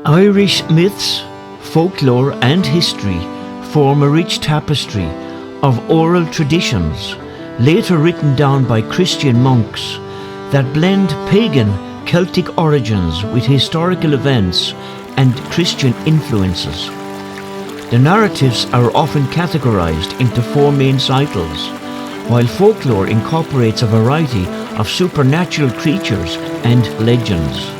Irish myths, folklore and history form a rich tapestry of oral traditions, later written down by Christian monks, that blend pagan Celtic origins with historical events and Christian influences. The narratives are often categorized into four main cycles, while folklore incorporates a variety of supernatural creatures and legends.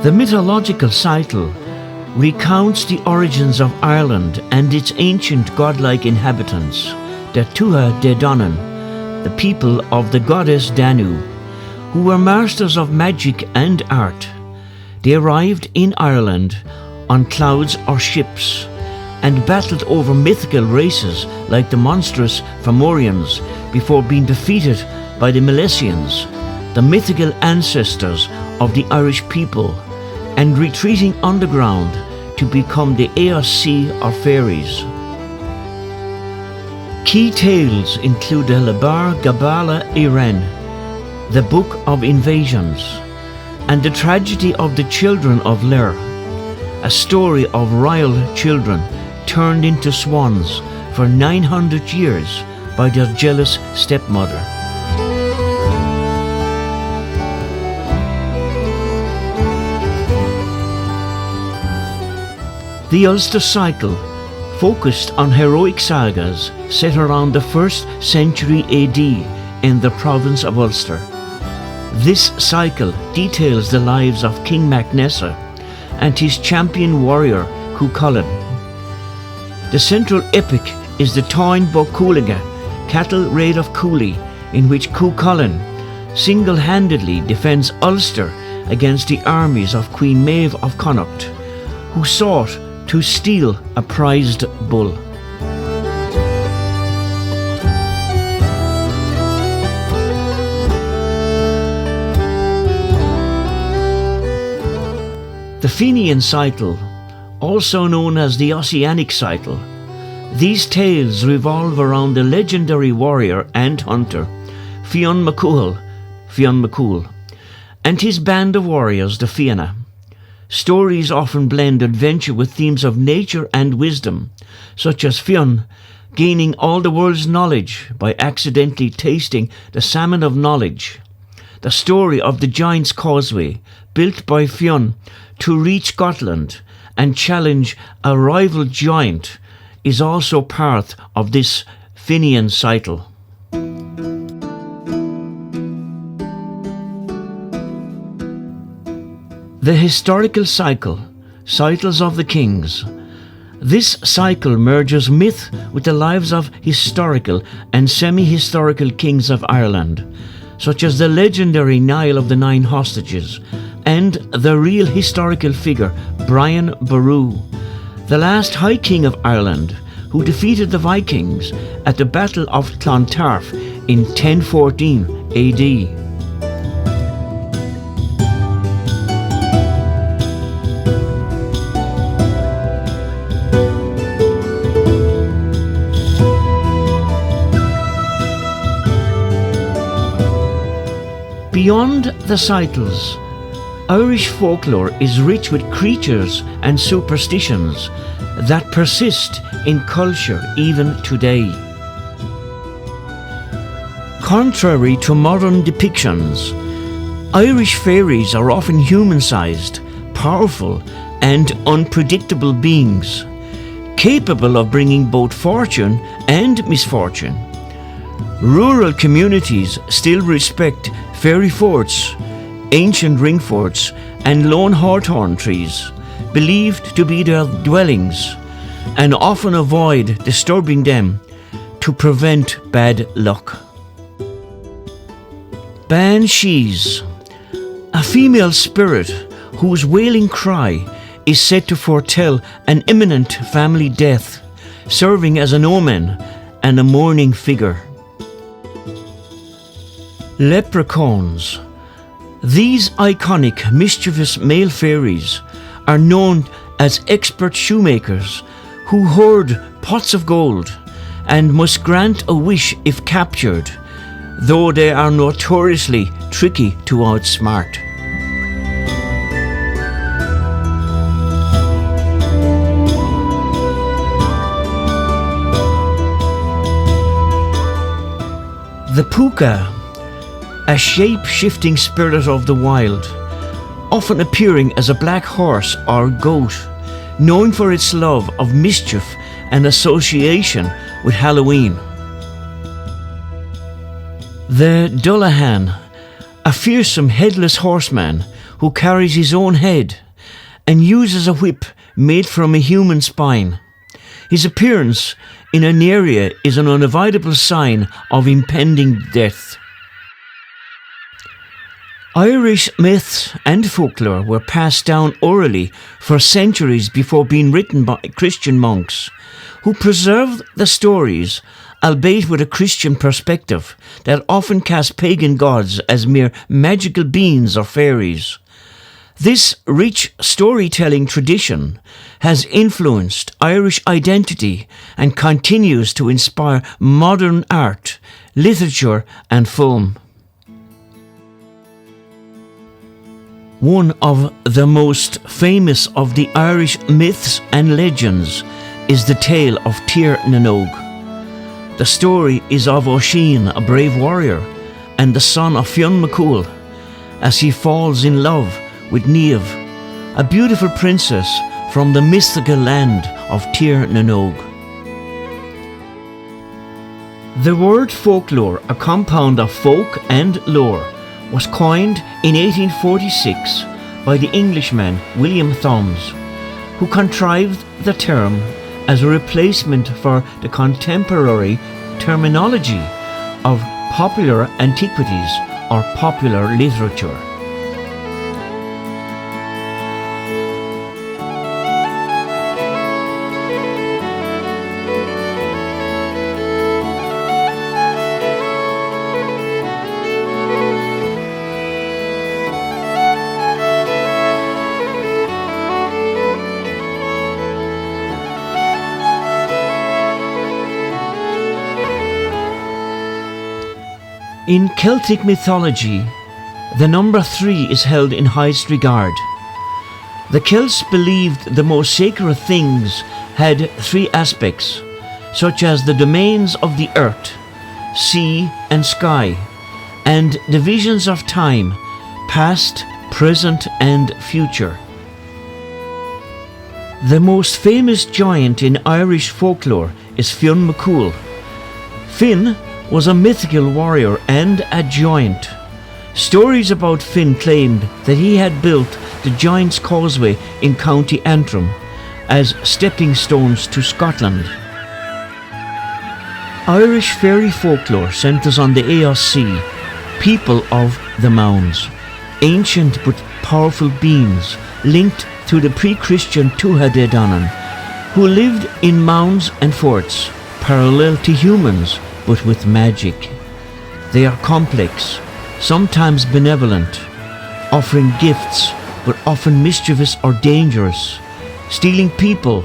The mythological cycle recounts the origins of Ireland and its ancient godlike inhabitants, the Tuatha De Danann, the people of the goddess Danu, who were masters of magic and art. They arrived in Ireland on clouds or ships and battled over mythical races like the monstrous Fomorians before being defeated by the Milesians, the mythical ancestors of the Irish people, and retreating underground to become the Eos or fairies. Key tales include the Labar Gabala Iren, the Book of Invasions, and the Tragedy of the Children of Lir, a story of royal children turned into swans for 900 years by their jealous stepmother. The Ulster cycle focused on heroic sagas set around the 1st century AD in the province of Ulster. This cycle details the lives of King MacNessa and his champion warrior Cuchulainn. The central epic is the Táin Bó Cúailnge, cattle raid of Cooley, in which Cuchulainn single-handedly defends Ulster against the armies of Queen Maeve of Connacht, who sought to steal a prized bull. The Fenian cycle, also known as the Ossianic cycle. These tales revolve around the legendary warrior and hunter Fionn MacCool, and his band of warriors, the Fianna. Stories often blend adventure with themes of nature and wisdom, such as Fionn gaining all the world's knowledge by accidentally tasting the salmon of knowledge. The story of the Giant's Causeway, built by Fionn to reach Scotland and challenge a rival giant, is also part of this Fenian cycle. The historical cycle, Cycles of the Kings. This cycle merges myth with the lives of historical and semi-historical kings of Ireland, such as the legendary Niall of the Nine Hostages and the real historical figure Brian Boru, the last High King of Ireland, who defeated the Vikings at the Battle of Clontarf in 1014 AD. Beyond the cycles, Irish folklore is rich with creatures and superstitions that persist in culture even today. Contrary to modern depictions, Irish fairies are often human-sized, powerful and unpredictable beings, capable of bringing both fortune and misfortune. Rural communities still respect fairy forts, ancient ring forts and lone hawthorn trees, believed to be their dwellings, and often avoid disturbing them to prevent bad luck. Banshees, a female spirit whose wailing cry is said to foretell an imminent family death, serving as an omen and a mourning figure. Leprechauns. These iconic, mischievous male fairies are known as expert shoemakers who hoard pots of gold and must grant a wish if captured, though they are notoriously tricky to outsmart. The puka, a shape-shifting spirit of the wild, often appearing as a black horse or goat, known for its love of mischief and association with Halloween. The Dullahan, a fearsome headless horseman who carries his own head and uses a whip made from a human spine. His appearance in an area is an unavoidable sign of impending death. Irish myths and folklore were passed down orally for centuries before being written by Christian monks, who preserved the stories, albeit with a Christian perspective, that often cast pagan gods as mere magical beings or fairies. This rich storytelling tradition has influenced Irish identity and continues to inspire modern art, literature and film. One of the most famous of the Irish myths and legends is the tale of Tír na nÓg. The story is of Oisín, a brave warrior, and the son of Fionn McCool, as he falls in love with Niamh, a beautiful princess from the mythical land of Tír na nÓg. The word folklore, a compound of folk and lore, was coined in 1846 by the Englishman William Thoms, who contrived the term as a replacement for the contemporary terminology of popular antiquities or popular literature. In Celtic mythology, the number 3 is held in highest regard. The Celts believed the most sacred things had 3 aspects, such as the domains of the earth, sea and sky, and divisions of time, past, present and future. The most famous giant in Irish folklore is Fionn McCool. Finn was a mythical warrior and a giant. Stories about Finn claimed that he had built the Giant's Causeway in County Antrim as stepping stones to Scotland. Irish fairy folklore centres on the Éos Sea, people of the Mounds, ancient but powerful beings linked to the pre-Christian Tuatha Dé Danann, who lived in mounds and forts, parallel to humans but with magic. They are complex, sometimes benevolent, offering gifts but often mischievous or dangerous, stealing people,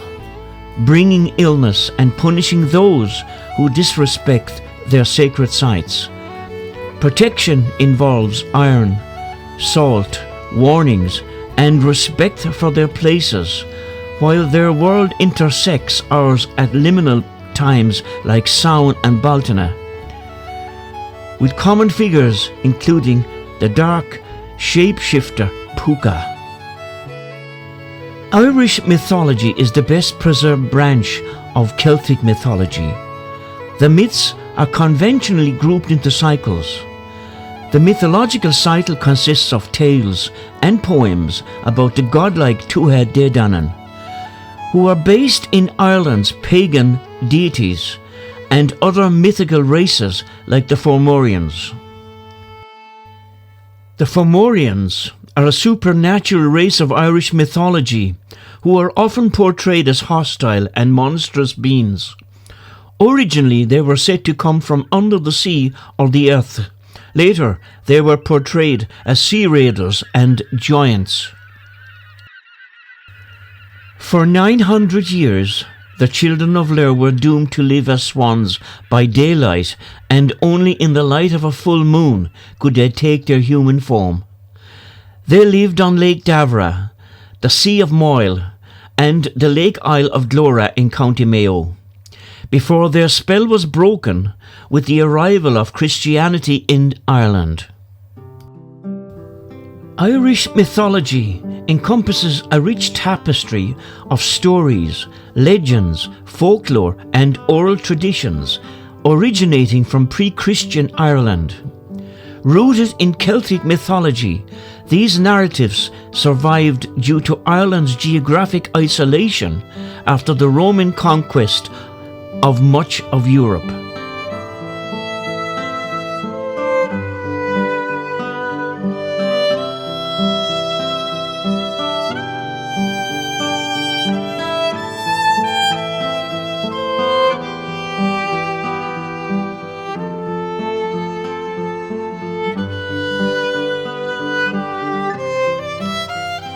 bringing illness and punishing those who disrespect their sacred sites. Protection involves iron, salt, warnings and respect for their places, while their world intersects ours at liminal times like Samhain and Baltana, with common figures including the dark shapeshifter Puka. Irish mythology is the best preserved branch of Celtic mythology. The myths are conventionally grouped into cycles. The mythological cycle consists of tales and poems about the godlike Tuatha Dé Danann, who are based in Ireland's pagan deities and other mythical races like the Fomorians. The Fomorians are a supernatural race of Irish mythology who are often portrayed as hostile and monstrous beings. Originally, they were said to come from under the sea or the earth. Later, they were portrayed as sea raiders and giants. For 900 years, The children of Lir were doomed to live as swans by daylight, and only in the light of a full moon could they take their human form. They lived on Lake Davra, the Sea of Moyle, and the Lake Isle of Glora in County Mayo, before their spell was broken with the arrival of Christianity in Ireland. Irish mythology encompasses a rich tapestry of stories, legends, folklore and oral traditions originating from pre-Christian Ireland. Rooted in Celtic mythology, these narratives survived due to Ireland's geographic isolation after the Roman conquest of much of Europe.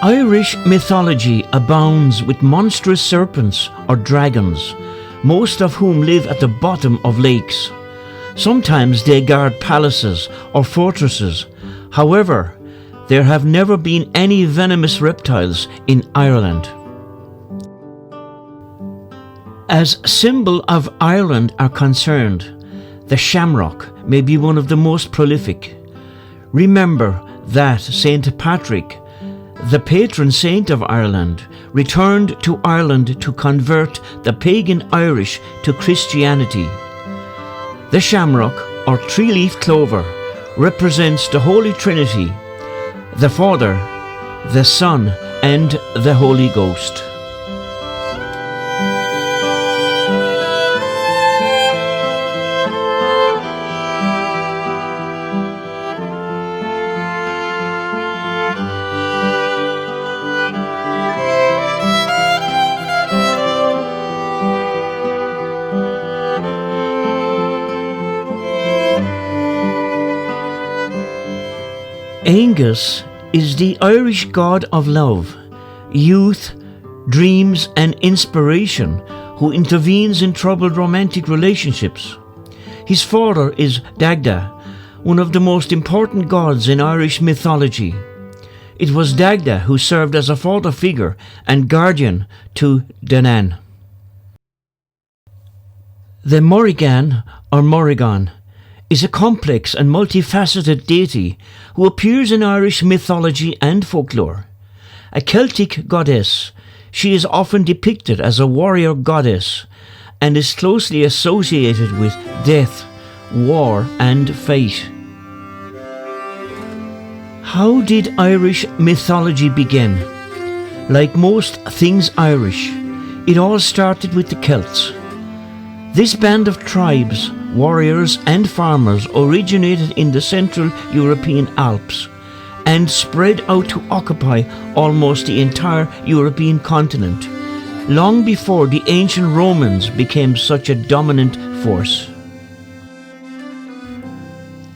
Irish mythology abounds with monstrous serpents or dragons, most of whom live at the bottom of lakes. Sometimes they guard palaces or fortresses. However, there have never been any venomous reptiles in Ireland. As symbol of Ireland are concerned, the shamrock may be one of the most prolific. Remember that Saint Patrick, the patron saint of Ireland, returned to Ireland to convert the pagan Irish to Christianity. The shamrock, or three-leaf clover, represents the Holy Trinity, the Father, the Son, and the Holy Ghost. Angus is the Irish god of love, youth, dreams and inspiration, who intervenes in troubled romantic relationships. His father is Dagda, one of the most important gods in Irish mythology. It was Dagda who served as a father figure and guardian to Danann. The Morrigan, or Morrigan, is a complex and multifaceted deity who appears in Irish mythology and folklore. A Celtic goddess, she is often depicted as a warrior goddess and is closely associated with death, war and fate. How did Irish mythology begin? Like most things Irish, it all started with the Celts. This band of tribes, warriors and farmers originated in the Central European Alps and spread out to occupy almost the entire European continent, long before the ancient Romans became such a dominant force.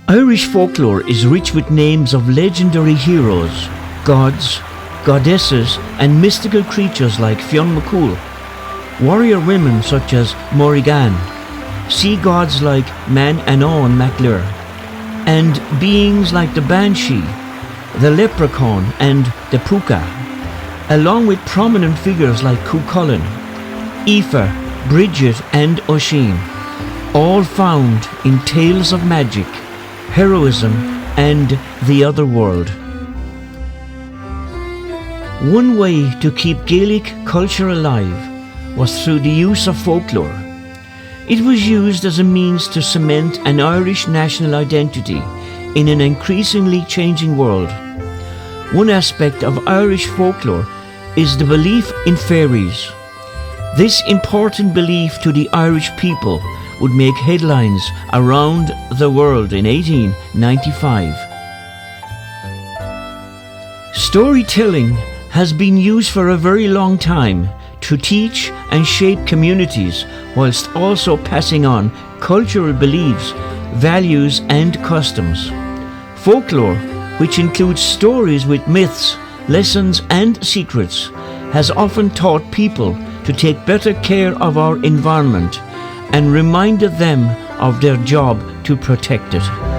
Irish folklore is rich with names of legendary heroes, gods, goddesses and mystical creatures like Fionn McCool, warrior women such as Morrigan, sea gods like Man Anaon MacLir, and beings like the Banshee, the Leprechaun and the Puka, along with prominent figures like Cuchulainn, Aoife, Bridget and Oisin, all found in tales of magic, heroism and the other world. One way to keep Gaelic culture alive was through the use of folklore. It was used as a means to cement an Irish national identity in an increasingly changing world. One aspect of Irish folklore is the belief in fairies. This important belief to the Irish people would make headlines around the world in 1895. Storytelling has been used for a very long time to teach and shape communities, whilst also passing on cultural beliefs, values and customs. Folklore, which includes stories with myths, lessons and secrets, has often taught people to take better care of our environment and reminded them of their job to protect it.